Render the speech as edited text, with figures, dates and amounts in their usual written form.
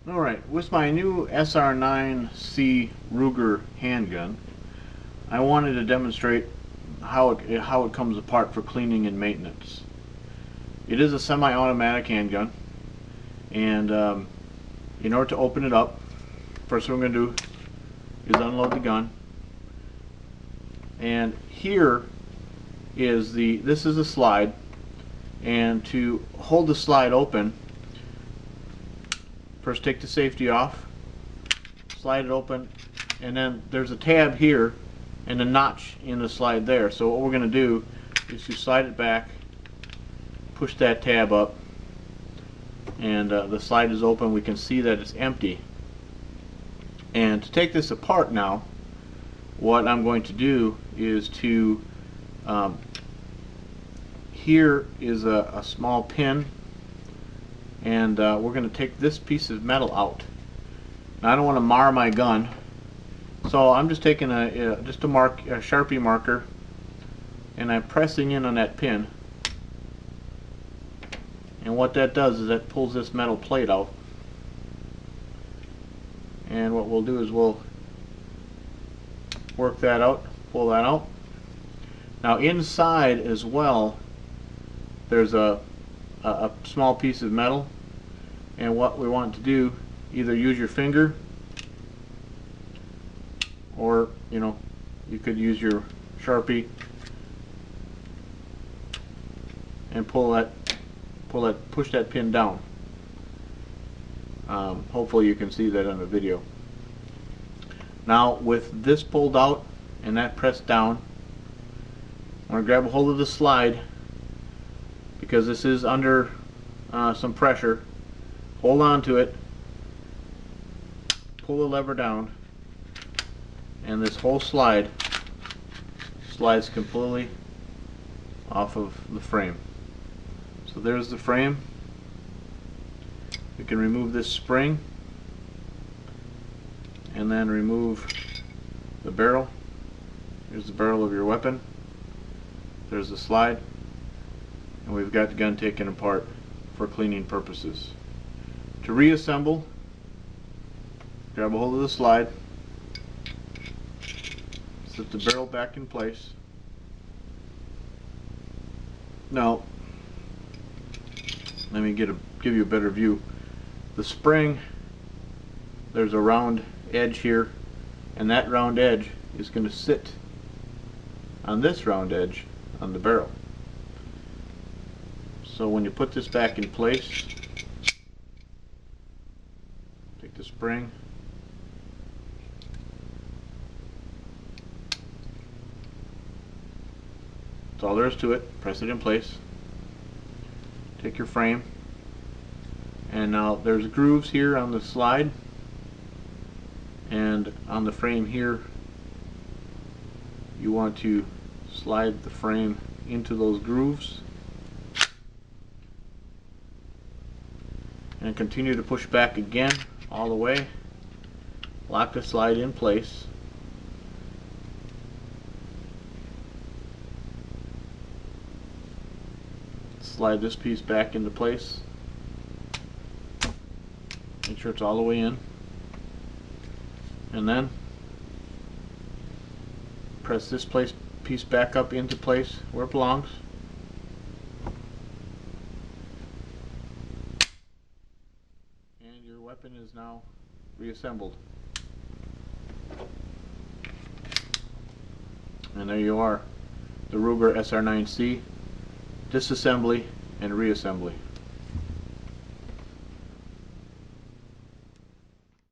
Alright, with my new SR9c Ruger handgun, I wanted to demonstrate how it comes apart for cleaning and maintenance. It is a semi-automatic handgun, and in order to open it up, first what we're going to do is unload the gun. And here is this is a slide, and to hold the slide open, first take the safety off, slide it open, and then there's a tab here and a notch in the slide there. So what we're going to do is to slide it back, push that tab up, and the slide is open. We can see that it's empty. And to take this apart now, what I'm going to do is to here is a small pin, and we're going to take this piece of metal out. Now, I don't want to mar my gun, so I'm just taking a Sharpie marker, and I'm pressing in on that pin, and what that does is that pulls this metal plate out. And what we'll do is we'll work that out, pull that out. Now inside as well, there's a small piece of metal, and what we want to do, either use your finger, or you could use your Sharpie and push that pin down. Hopefully you can see that on the video. Now with this pulled out and that pressed down, I'm going to grab a hold of the slide, because this is under some pressure. Hold on to it, pull the lever down, and this whole slide slides completely off of the frame. So there's the frame. We can remove this spring and then remove the barrel. Here's the barrel of your weapon. There's the slide, and we've got the gun taken apart for cleaning purposes. To reassemble, grab a hold of the slide, set the barrel back in place. Now, let me give you a better view. The spring, there's a round edge here, and that round edge is going to sit on this round edge on the barrel. So when you put this back in place, take the spring, that's all there is to it. Press it in place, take your frame, and now there's grooves here on the slide, and on the frame here you want to slide the frame into those grooves and continue to push back again all the way. Lock the slide in place. Slide this piece back into place. Make sure it's all the way in, and then press this piece back up into place where it belongs. And your weapon is now reassembled. And there you are, the Ruger SR9c, disassembly and reassembly.